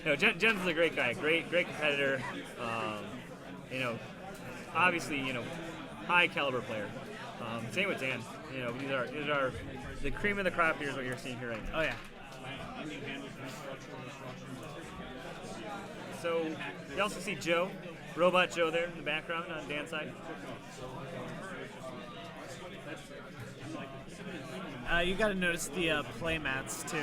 No, Jens is a great guy, great competitor. You know, obviously, high caliber player. Same with Dan. These are the cream of the crop. Here's what you're seeing here right now. Oh yeah. So you also see Joe, Robot Joe there in the background on Dan's side. You got to notice the play mats too.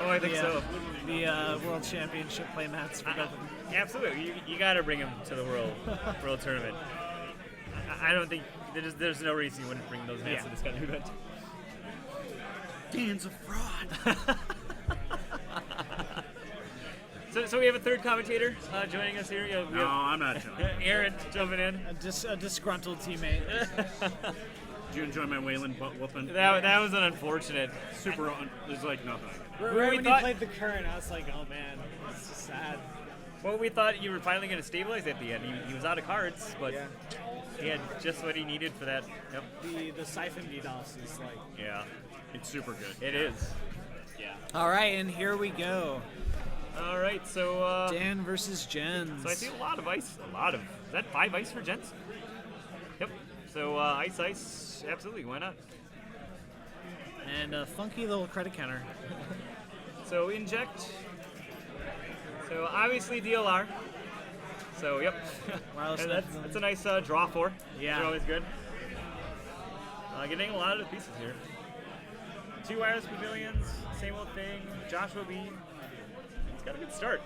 Oh, I think so. The World Championship play mats for both of them. Absolutely, you got to bring him to the World Tournament. I don't think there's no reason you wouldn't bring those mats to this kind of event. Dan's a fraud. So we have a third commentator joining us here. No, I'm not joining. Aaron jumping in. A disgruntled teammate. Did you enjoy my Wayland butt whooping? That was an unfortunate. There's like nothing. Right when you played the current, I was like, oh man, it's just sad. Well, we thought you were finally going to stabilize at the end. He was out of cards, but he had just what he needed for that. Yep. The Siphon DDoS is like... Yeah. It's super good. It is. Yeah. All right, and here we go. All right, so... Dan versus Jens. So I see a lot of ice. Is that 5 ice for Jens? Yep. So ice, absolutely, why not? And a funky little credit counter. So inject. So obviously DLR. So yep. That's a nice draw for. Yeah. They're always good. Getting a lot of the pieces here. 2 wireless pavilions, same old thing. Joshua B. He's got a good start.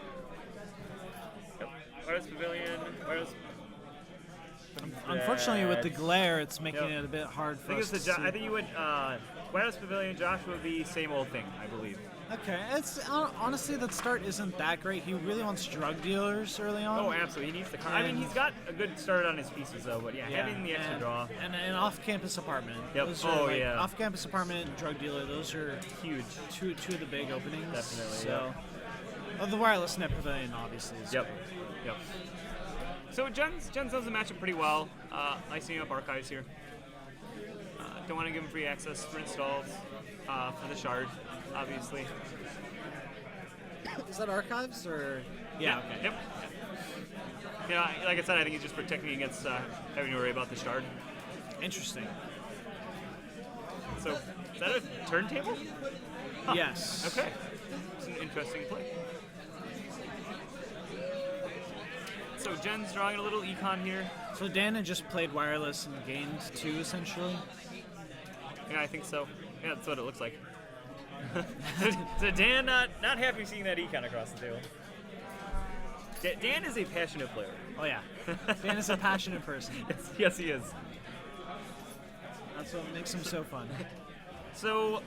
Yep. Wireless pavilion, wireless. Unfortunately, with the glare, it's making it a bit hard for us to see. I think you went wireless pavilion, Joshua B. Same old thing, I believe. Okay, it's honestly that start isn't that great. He really wants drug dealers early on. Oh, absolutely. He needs the car. I mean, he's got a good start on his pieces, though. But having the extra draw and an off-campus apartment. Yep. Off-campus apartment and drug dealer. Those are huge. Two of the big openings. Definitely. So, the wireless net pavilion obviously is Yep. So Jens does the matchup pretty well. Icing up archives here. Don't want to give him free access for installs for the shard, obviously. Is that archives or? Yeah. Okay. Yep. Yeah, like I said, I think he's just protecting against having to worry about the shard. Interesting. So, is that a turntable? Huh. Yes. Okay. It's an interesting play. So Jen's drawing a little econ here. So Dan had just played wireless and gained 2 essentially. Yeah, I think so. Yeah, that's what it looks like. so Dan not happy seeing that econ across the table. Dan is a passionate player. Oh yeah. Dan is a passionate person. Yes, he is. That's what makes him so fun. So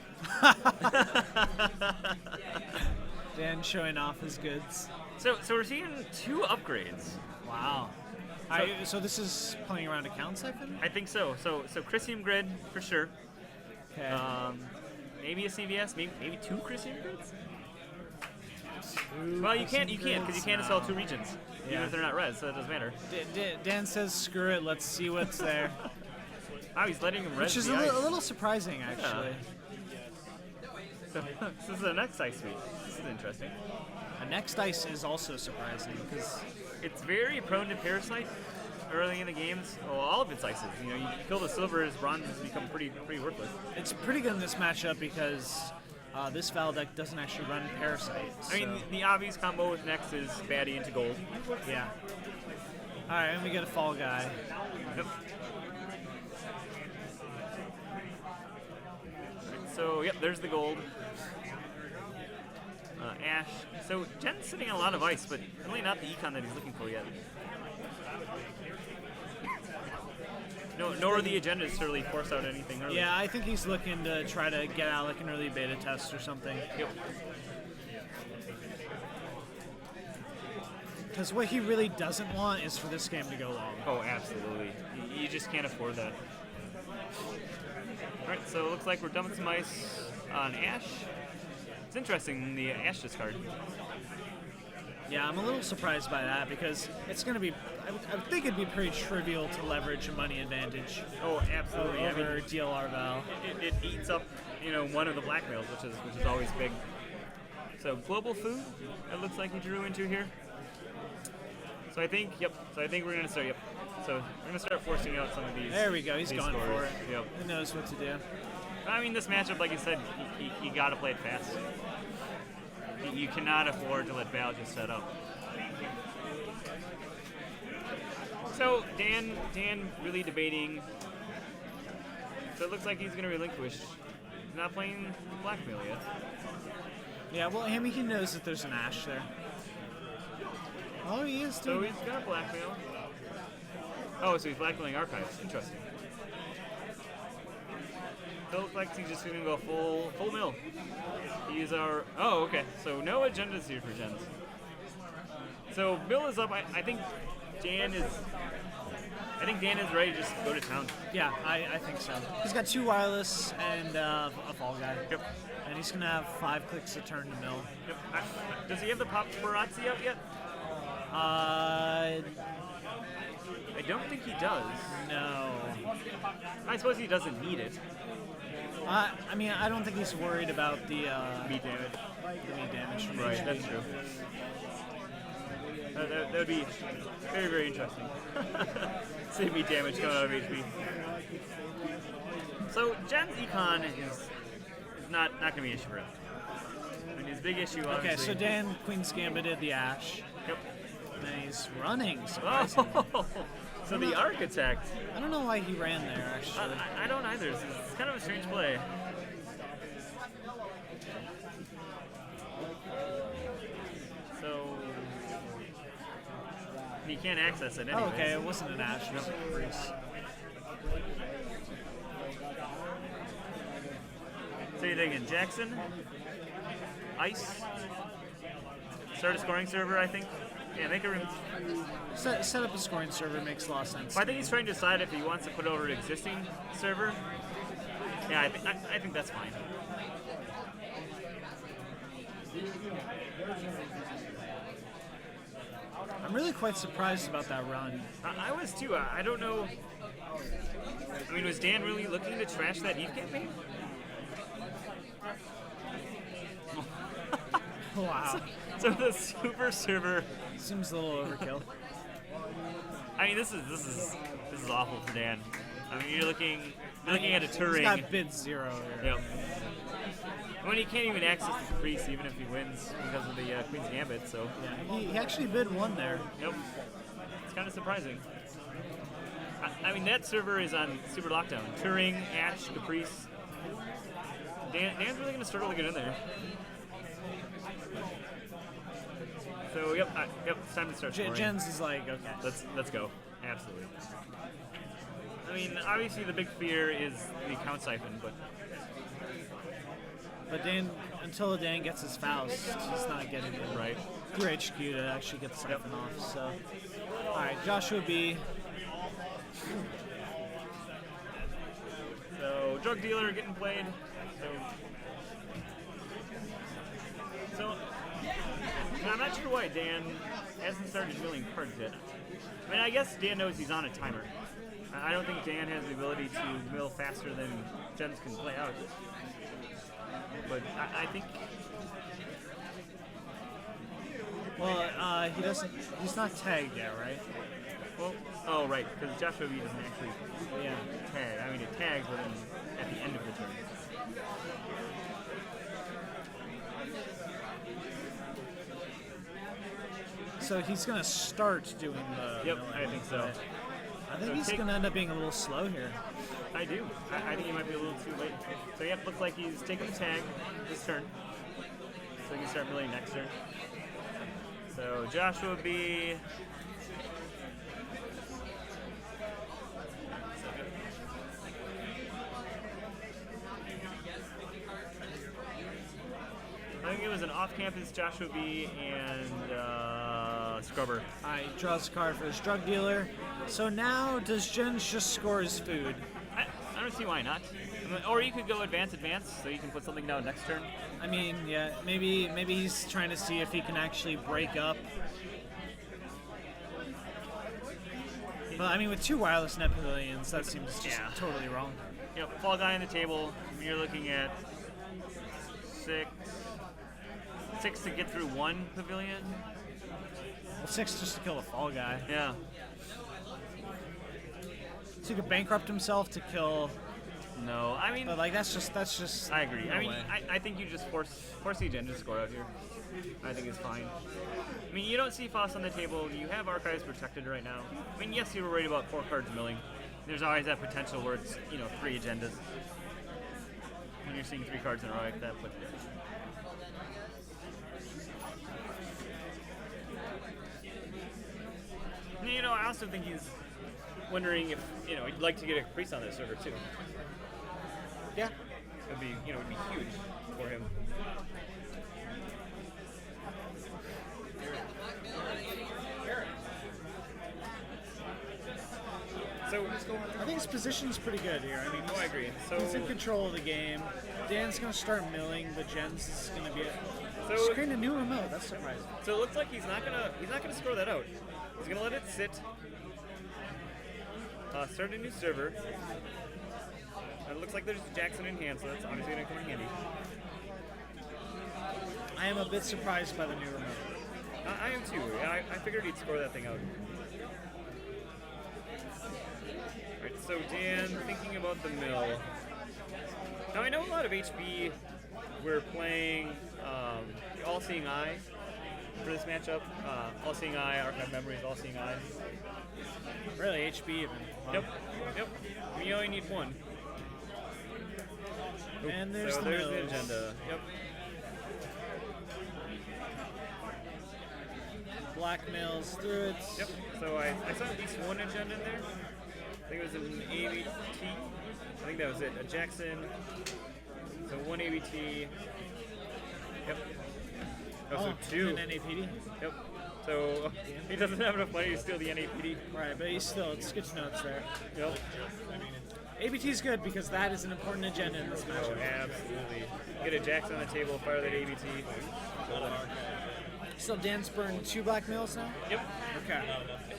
Dan showing off his goods. So we're seeing 2 upgrades. Wow. So this is playing around account siphon? I think so. So Chrysium Grid for sure. Okay. Maybe a CVS. Maybe 2 Chrysium Grids. Well, you can't because you can't install 2 regions, even if they're not res, so it doesn't matter. Dan says, "Screw it, let's see what's there." Oh, he's letting him res. Which is a little surprising, actually. So this is the next ice suite. This is interesting. The next ice is also surprising because it's very prone to parasite early in the games. Well, all of its ices. You kill the silvers, bronze has become pretty worthless. It's pretty good in this matchup because this Val deck doesn't actually run parasite. I mean, the obvious combo with next is baddie into gold. Yeah. All right, and we get a fall guy. Yep. So yep, there's the gold. Ash. So Jen's sitting on a lot of ice, but really not the econ that he's looking for yet. No, nor the agenda to really force out anything early. Yeah, I think he's looking to try to get out like an early beta test or something. Yep. Because what he really doesn't want is for this game to go long. Oh, absolutely. You just can't afford that. All right, so it looks like we're dumping some ice on Ash. It's interesting, the Ash discard. Yeah, I'm a little surprised by that because it's going to be, I would think it'd be pretty trivial to leverage a money advantage. Oh, absolutely. Over DLR Val. It eats up, one of the blackmails, which is always big. So global food, it looks like he drew into here. So I think, yep. So I think we're gonna start, yep. So we're gonna start forcing out some of these. There we go. He's these going scores. for it. Yep. He knows what to do. I mean, this matchup, like you said, you gotta play it fast. You cannot afford to let Val just set up. So Dan really debating. So it looks like he's gonna relinquish. He's not playing blackmail yet. Yeah, well, I mean, he knows that there's an Ash there. Oh, he is So doing he's got blackmail. Oh, so he's blackmailing archives. Interesting. So it looks like he's just gonna go full mill. He's our. Oh, okay. So no agendas here for gens. So Bill is up. I think Dan is. I think Dan is ready to just go to town. Yeah, I think so. He's got 2 wireless and a fall guy. Yep. And he's gonna have 5 clicks to turn to mill. Yep. Does he have the Pop Parazzi out yet? Uh, I don't think he does. no. I suppose he doesn't need it. I mean, I don't think he's worried about the Meat damage. meat damage from Right, HP. that's true. That would be very, very interesting. See meat damage coming out of HP. So Jen's econ is not going to be an issue for him. I mean, his big issue, obviously. Okay, so Dan Queen's Gambited the Ash. Yep. And he's running, surprisingly. Oh, so the Architect. I don't know why he ran there, actually. I don't either. It's kind of a strange play. So he can't access it anyway. Oh, okay, it wasn't an Ash, it was a Grease. So you're thinking Jackson, Ice, start a scoring server, I think. Yeah, make a room. Set up a scoring server makes a lot of sense. But I think he's trying to decide if he wants to put over an existing server. Yeah, I think that's fine. I'm really quite surprised about that run. I was too. I don't know. I mean, was Dan really looking to trash that Eve campaign? Wow. So the super server. Seems a little overkill. I mean, this is awful for Dan. I mean, you're looking at a Turing. He's got bid 0 here. Yep. When he can't even access the Caprice, even if he wins because of the Queen's Gambit. So. Yeah, he actually bid 1 there. Yep. It's kind of surprising. I mean, that server is on super lockdown. Turing, Ash, Caprice. Dan's really gonna struggle to get in there. So yep, it's time to start scoring. Jens is like, okay. Let's go. Absolutely. I mean, obviously the big fear is the count siphon, but Dan, until Dan gets his Faust, he's not getting it right. through HQ to actually get the siphon off. So, all right, Joshua B. So drug dealer getting played. So I'm not sure why Dan hasn't started milling cards yet. I mean, I guess Dan knows he's on a timer. I don't think Dan has the ability to mill faster than gens can play out. But I think. Well, he doesn't. He's not tagged yet, right? Well, oh right, because Joshua B doesn't actually Yeah. tag. I mean, it tags, but then at the end of the turn. So he's gonna start doing the. Yep, milling, I think so. I think So he's gonna end up being a little slow here. I do. I think he might be a little too late. So yep, looks like he's taking the tag this turn. So he can start milling next turn. So Joshua B. I think it was an off-campus Joshua B. and Scrubber. All right, draws a card for his drug dealer. So now, does Jens just score his food? I don't see why not. I mean, or you could go advance, so you can put something down next turn. I mean, yeah, maybe he's trying to see if he can actually break up. But I mean, with 2 wireless net pavilions, that seems just Yeah. totally wrong. Yep, fall guy on the table. You're looking at 6, 6 to get through 1 pavilion. Well, 6 just to kill the fall guy. Yeah. So he could bankrupt himself to kill. No, I mean, But like that's just. I agree. no I mean, way. I think you just force the agenda to score out here. I think it's fine. I mean, you don't see Foss on the table. You have archives protected right now. I mean, yes, you were worried about 4 cards milling. There's always that potential where it's 3 agendas. When you're seeing 3 cards in a row like that, but. I also think he's wondering if he'd like to get a Caprice on that server too. Yeah. It'd be huge for him. So I think his position's pretty good here. I mean, I agree. So he's in control of the game. Dan's gonna start milling, but Jen's is gonna be So- just creating a new remote. That's surprising. So it looks like he's not gonna score that out. He's gonna let it sit. Start a new server. It looks like there's Jackson in hand, so that's obviously gonna come in handy. I am a bit surprised by the new remote. I am too. I figured he'd score that thing out. Alright, so Dan, thinking about the mill. Now I know a lot of HB. We're playing All-Seeing Eye for this matchup. All-Seeing Eye, Archive Memories, All-Seeing Eye. Really, HB even. Wow. Yep. You only need 1. And there's So the there's the mills. agenda. Yep. Black mills through it. Yep. So I saw at least 1 agenda in there. I think it was an ABT. I think that was it. A Jackson. So 1 ABT. Yep. Oh, so 2. An NAPD. Yep. So he doesn't have enough money to steal the NAPD. Right, but it's good to know it's there. Yep. ABT is good because that is an important agenda in this Oh, matchup. absolutely. Get a Jackson on the table, fire that ABT. So Dan's burned 2 black mills now? Yep. Okay.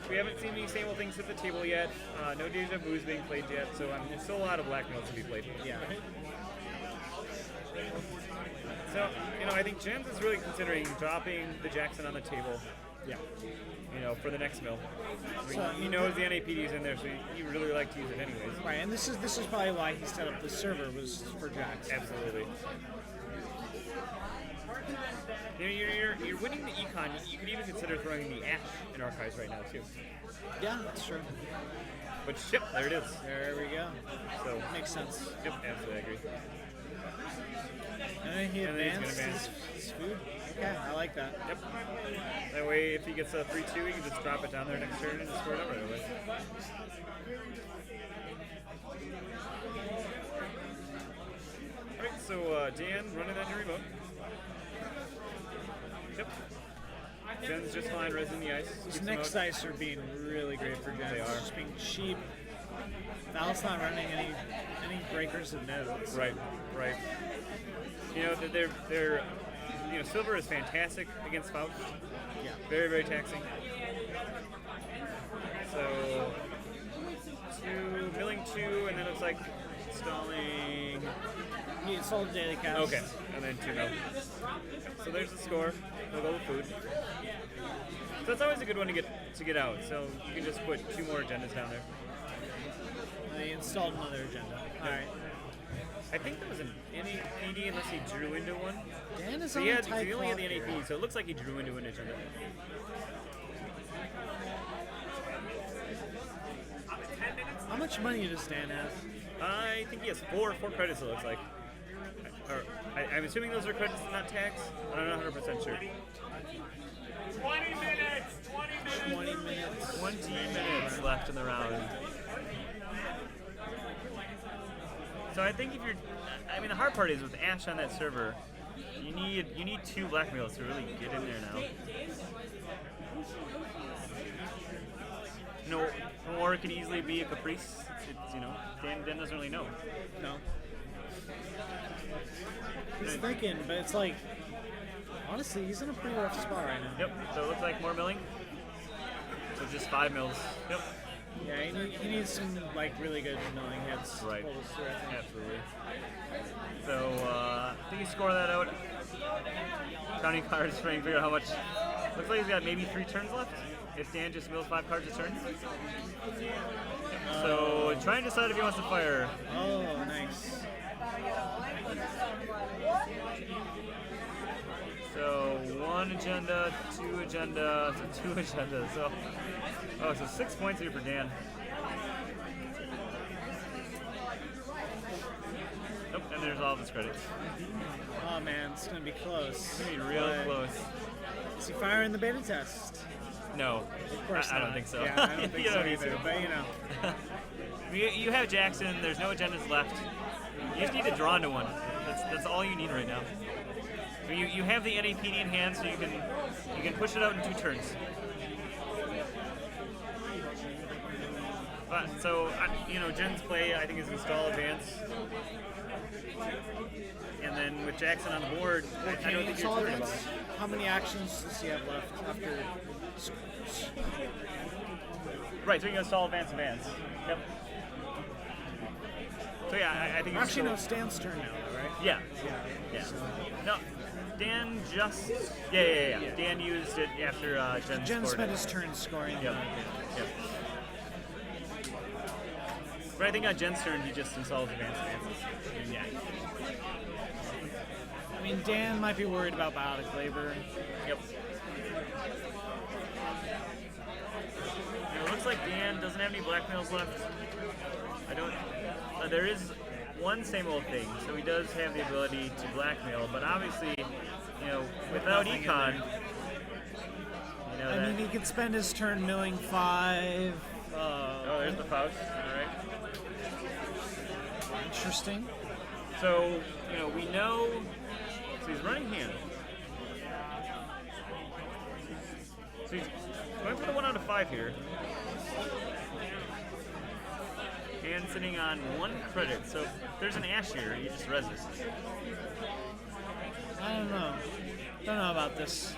We haven't seen any same old things at the table yet. No Deja Vu's being played yet, so there's still a lot of black mills to be played. Yeah. So, I think Jens is really considering dropping the Jackson on the table. Yeah. For the next mill. I mean, So- he knows the NAPD is in there, so he really like to use it anyways. Right, and this is probably why he set up the server was for Jax. Absolutely. You're winning the econ. You could even consider throwing the Ash in archives right now too. Yeah, that's true. But yep, there it is. There we go. So Makes sense. yep, absolutely agree. And then he And then he's gonna advanced his food. Okay, I like that. Yep. That way, if he gets a 3-2, he can just drop it down there next turn and score it up right away. Alright, so Dan running that new remote. Yep. Jen's just fine resing the ice. These Keeps him next out. dice are being really great for Jen. They are. Just being cheap. Val's not running any breakers of nodes. Right. They're Silver is fantastic against Faust. Yeah. Very, very taxing. So, milling 2, and then it's like installing. He installed daily cast. Okay, and then 2 mil. So there's the score. We'll go with food. So that's always a good one to get out. So you can just put 2 more agendas down there. And he installed another agenda. Alright. I think there was an NAPD unless he drew into one. Dan is So on he a tight only had clock the here. NAPD, so it looks like he drew into an agenda. How much money does Dan have? I think he has four credits, it looks like. I'm assuming those are credits, not tax. I'm not 100% sure. 20 minutes! 20 minutes! 20 minutes. 20 minutes left in the round. So I think the hard part is with Ash on that server, you need 2 blackmails to really get in there now. Or it could easily be a Caprice. Dan doesn't really know. No. He's thinking, but it's like, honestly, he's in a pretty rough spot right now. Yep. So it looks like more milling. So just 5 mils. Yep. Yeah, he needs some really good milling hits. to Right. pull this through, I think. Absolutely. So I think you score that out. Counting cards, trying to figure out how much. Looks like he's got maybe 3 turns left. If Dan just mills 5 cards a turn. So trying to decide if he wants to fire. Oh, nice. So 1 agenda, 2 agenda, so 2 agendas. So, so 6 points here for Dan. Nope, and there's all of his credits. Oh man, it's gonna be close. It's gonna be real close. Is he firing the beta test? No, Of course I not. don't think so. Yeah, I don't think You so don't need either. to. But you know, You have Jackson. There's no agendas left. You just need to draw into one. That's all you need right now. You have the NAPD in hand, so you can push it out in 2 turns. So Jen's play I think is install advance, and then with Jackson on the board, I don't think you're worried about it. how many actions does he have left after? Right, so you can install advance. Yep. So yeah, I think. Actually, no, Stan's turn now, though, right? Yeah. No, Dan just. Yeah. Dan used it after Jen Jen scored spent it. his turn scoring. Yep. But I think on Jen's turn, he just installs advances. Yeah. I mean, Dan might be worried about biotic labor. Yep. It looks like Dan doesn't have any blackmails left. I don't. There is one same old thing, so he does have the ability to blackmail, but obviously, without econ, I mean, he could spend his turn milling 5. there's the Faust. All right. Interesting. So, we know. So he's running hand. So he's going for the 1 out of 5 here. And sitting on 1 credit. So if there's an Ash here, you just resist. I don't know. Don't know about this.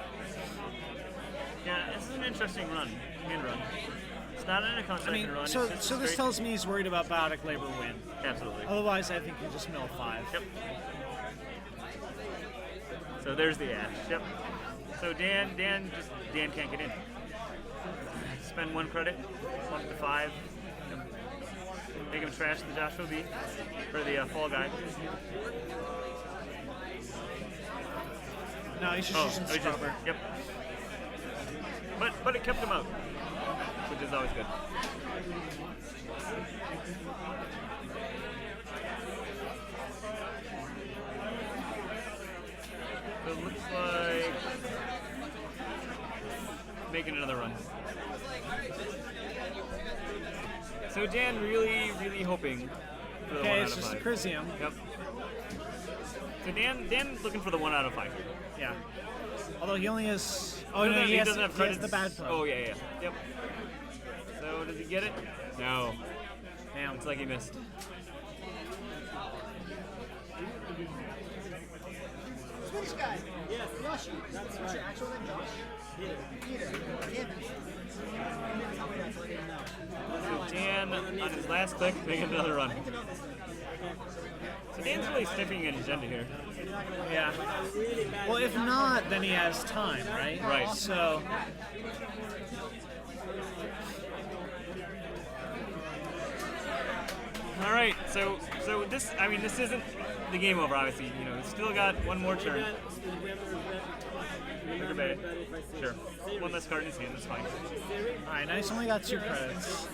Yeah, this is an interesting hand run. It's not an account second run. So it's just this straight- tells me he's worried about biotic labor win. Absolutely. Otherwise, I think he'll just mill 5. Yep. So there's the Ash. Yep. So Dan can't get in. Spend 1 credit, bump to 5. Make him trash the Joshua B for the fall guy. No, he's just using he just- Scrubber. Yep. But it kept him out, which is always good. So it looks like making another run. So Dan really hoping for the 1 Okay, out it's of just a 5. Crisium. Yep. So Dan looking for the 1 out of 5 here. Yeah. Although he only has. Oh Doesn't no, have- he has doesn't have the credits. bad probe. Oh yeah. Yep. So does he get it? No. Damn, it's like he missed. Swedish guy. Yes. Yoshi. That's right. Your actual name, Josh? Peter. So Dan on his last click making another run. So Dan's really sniffing an agenda here. Yeah. Well, if not, then he has time, right? Right. So. All right. So this isn't the game over. Obviously, he's still got 1 more turn. Sure. 1 less card in his hand. That's fine. Alright, now he's only got 2 credits.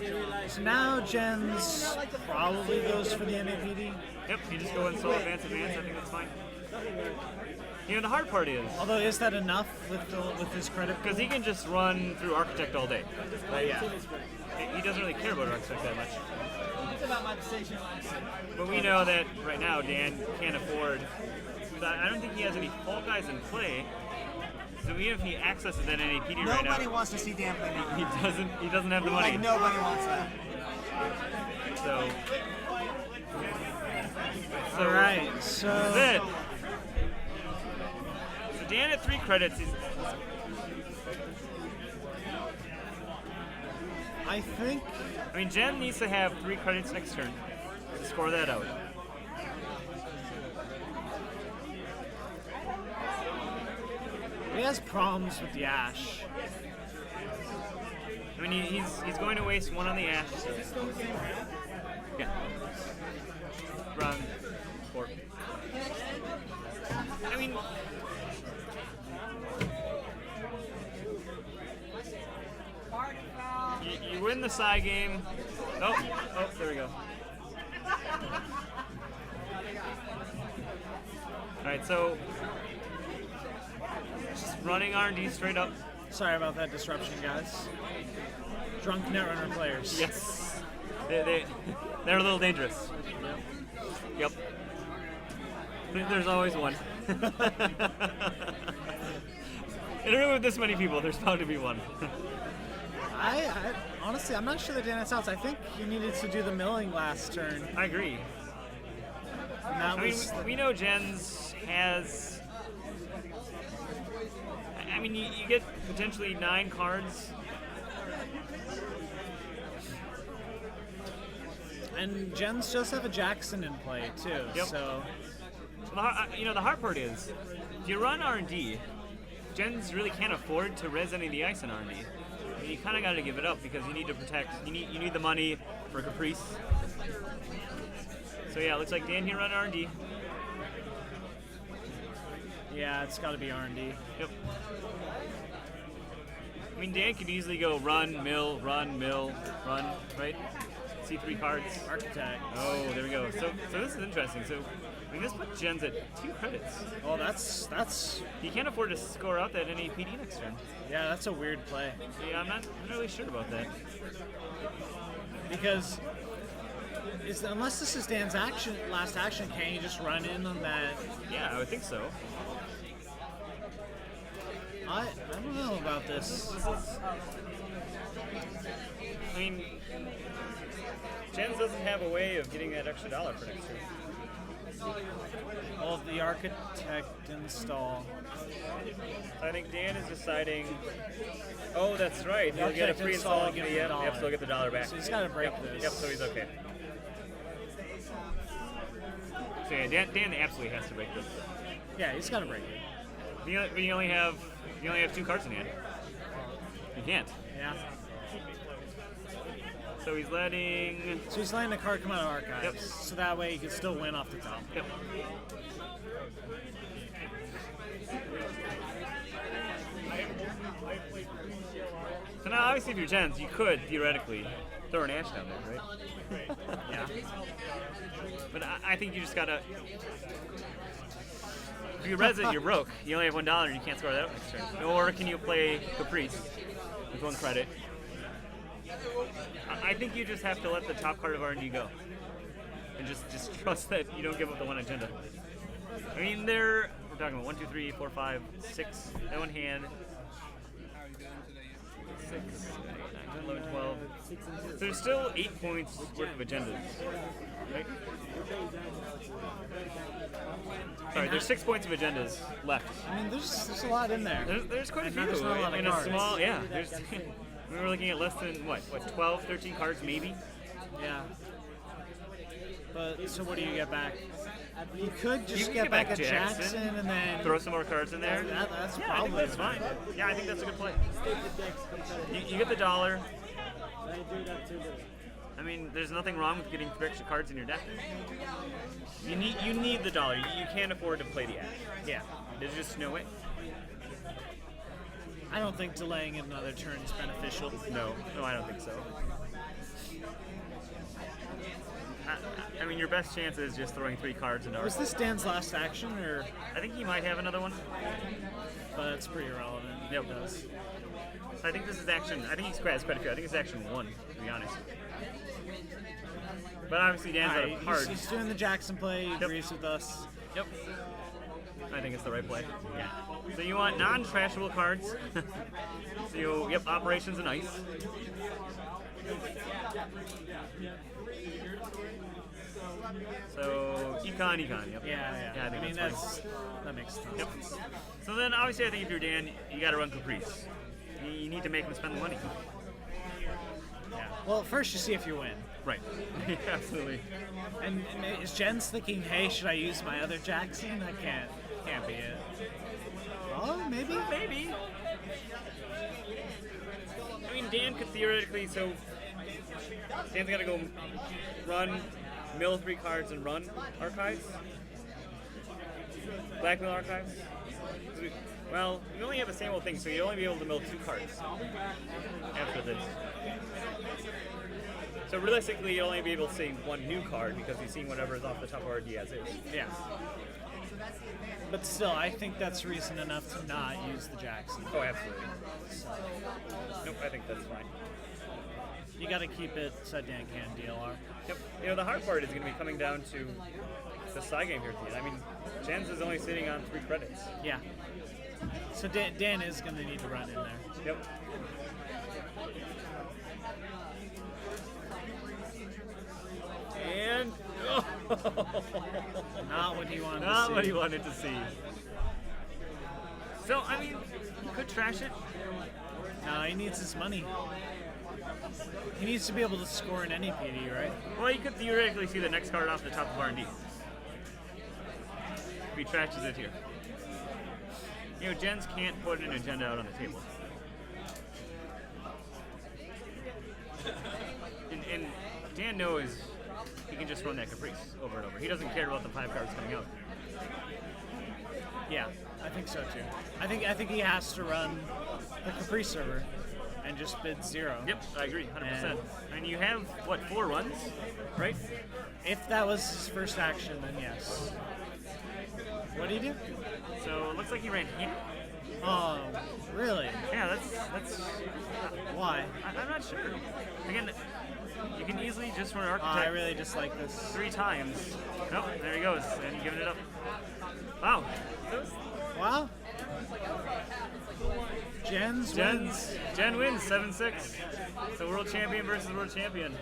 So now Jen's probably goes for the NAPD. Yep. You just go and solo advance. I think that's fine. The hard part is Although, is that enough with his credit? because he can just run through Architect all day. Yeah. He doesn't really care about Architect that much. It's about my decision. But we know that right now Dan can't afford. I don't think he has any fall guys in play. So even if he accesses that NAPD right now, Nobody wants to see Dan play now. he doesn't have the money. Like, nobody wants that. So Alright, so. that's it. So Dan at 3 credits. I think. Jen needs to have 3 credits next turn to score that out. He has problems with the Ash. I mean, he's going to waste one on the Ash. So. Yeah. Round 4. I mean, you win the side game. Oh, there we go. All right, so just running R&D straight up. Sorry about that disruption, guys. Drunk Netrunner players. Yes, they're a little dangerous. Yep. There's always one. In a room with this many people, there's bound to be one. I honestly, I'm not sure that Dan has outs. I think he needed to do the milling last turn. I agree. And that I mean, was we know Jens has. I mean, you get potentially 9 cards. and Gens just have a Jackson in play too. Yep. So The hard part is, if you run R&D, Gens really can't afford to res any of the ice in R&D. I mean, you kind of got to give it up because you need to protect. You need the money for Caprice. So yeah, it looks like Dan here run R&D. yeah, it's got to be R&D. Yep. I mean, Dan could easily go run, mill, right? See 3 cards. Architect. Oh, there we go. So this is interesting. So we just put Gens at 2 credits. Oh, that's He can't afford to score out that any PD next turn. yeah, that's a weird play Yeah, I'm not really sure about that. because unless this is Dan's last action, can you just run in on that? Yeah, I would think so. I don't know about this. I mean, Gens doesn't have a way of getting that extra dollar for next turn. Well, the architect install. So I think Dan is deciding. Oh, that's right. He'll get a architect free install, install. give him Yep, the so he'll dollar. get the dollar back. So he's got to break this. Yep, so he's okay. So yeah, Dan absolutely has to break this. Yeah, he's got to break it. You only have 2 cards in hand. You can't. Yeah. So he's letting. So he's letting the card come out of archives. Yep. So that way he can still win off the top. Yep. So now, obviously, if you're Gens, you could theoretically throw an Ash down there, right? Yeah. But I think you just gotta. If you res it, you're broke. You only have $1, you can't score that next turn. Or can you play Caprice with 1 credit? I think you just have to let the top card of R&D go, and just trust that you don't give up the 1 agenda. I mean, we're talking about 1, 2, 3, 4, 5, 6. That one hand. 6, 8, 9, 10, 11, 12. So there's still 8 points worth of agendas, right? Sorry, there's 6 points of agendas left. I mean, there's a lot in there. There's quite a And few. there's not a lot of in cards. a small, yeah. There's. We were looking at less than what 12, 13 cards maybe. Yeah. But so what do you get back? You could just You can get get back back a Jackson and then Throw some more cards in there. That's Yeah, I think probably that's fine. Yeah, I think that's a good play. You get the dollar. I mean, there's nothing wrong with getting 3 extra cards in your deck. You need the dollar. You can't afford to play the Ash. Yeah, there's just no way. I don't think delaying it another turn is beneficial. No, I don't think so. I mean, your best chance is just throwing 3 cards into Was our. this Dan's last action, or? I think he might have another one. But it's pretty irrelevant. Yep. It does. I think this is action. I think he's has quite a few. I think it's action 1, to be honest. But obviously, Dan's out Alright, of cards. he's doing the Jackson play. He Yep. agrees with us. Yep. I think it's the right play. Yeah. So you want non-trashable cards. So operations and ice. So econ, yep. Yeah. Yeah, I think mean, that's that makes sense. Yep. So then, obviously, I think if you're Dan, you got to run Caprice. You need to make him spend the money. Yeah. Well, first you see if you win. Right. Absolutely. And is Jen's thinking, hey, should I use my other Jackson? That can't be it. Oh, maybe. Maybe. I mean, Dan could theoretically, so Dan's got to go run, mill 3 cards and run archives. Blackmail archives. Well, we only have a sample thing, so you'd only be able to mill 2 cards after this. So realistically, you'll only be able to see 1 new card because he's seeing whatever is off the top already as is. Yeah. But still, I think that's reason enough to not use the Jackson. Oh, absolutely. Nope, I think that's fine. You got to keep it said Dan can DLR. Yep. You know, the hard part is going to be coming down to the side game here at the end. I mean, Jens is only sitting on 3 credits. Yeah. So Dan is going to need to run in there. Yep. And Not what he wanted to not see. what he wanted to see. So I mean, he could trash it. No, he needs his money. He needs to be able to score in any PD, right? Well, he could theoretically see the next card off the top of R&D. If he trashes it here. You know, Jens can't put an agenda out on the table. And Dan knows he can just run that Caprice over and over. He doesn't care about the 5 cards coming out. Yeah, I think so too. I think he has to run the Caprice server and just bid 0. Yep, I agree, 100%. And you have, what, 4 runs, right? If that was his first action, then yes. What do you do? So it looks like he ran here. Oh, really? Yeah, that's Why? I'm not sure. Again, you can easily just run I Architect really just like this. 3 times. Nope, there he goes, and giving it up. Wow. Wow. Jen wins 7-6. So world champion versus world champion.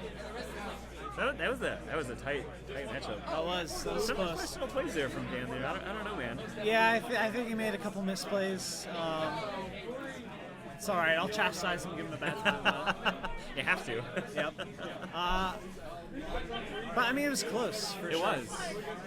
That was a tight matchup. That was Some close. questionable plays there from Dan there. I don't know, man. Yeah, I think he made a couple misplays. It's all right. I'll chastise him, give him a bad time. You have to. Yep. But I mean, it was close. For It sure. was.